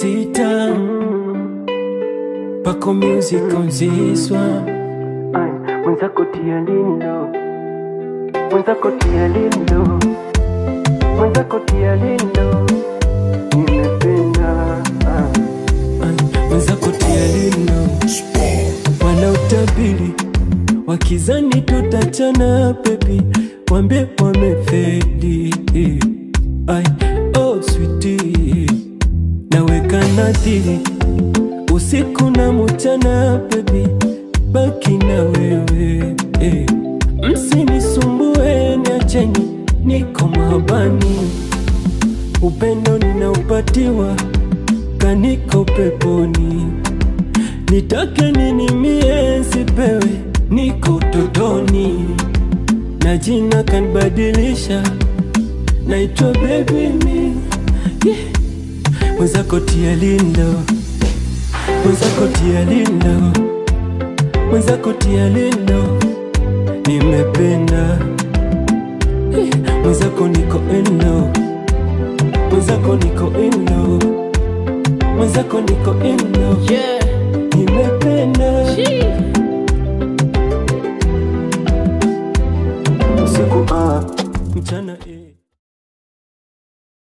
sita. Paco music on this one. Mwenzako tia lindo, mwenzako tia lindo, mwenzako tia lindo, nimependa. Mwenzako tia lindo. Wanautabiri wakizani tutachana baby, wambie wamefeli. Oh sweetie, naweka nadhiri usiku na mchana baby, baki na wewe. Msinisumbue, niacheni niko mahabani. Upendo ninaupatiwa kaniko peponi. Nitake nini mie sipewe, niko utotoni. Na jina kanibadilisha, naitwa baby me. Mwenzako tia lindo, mwenzako tia lindo, mwenzako tia lindo, nimependa. Mwenzako niko in love, mwenzako niko in love, mwenzako niko in love. Yeah.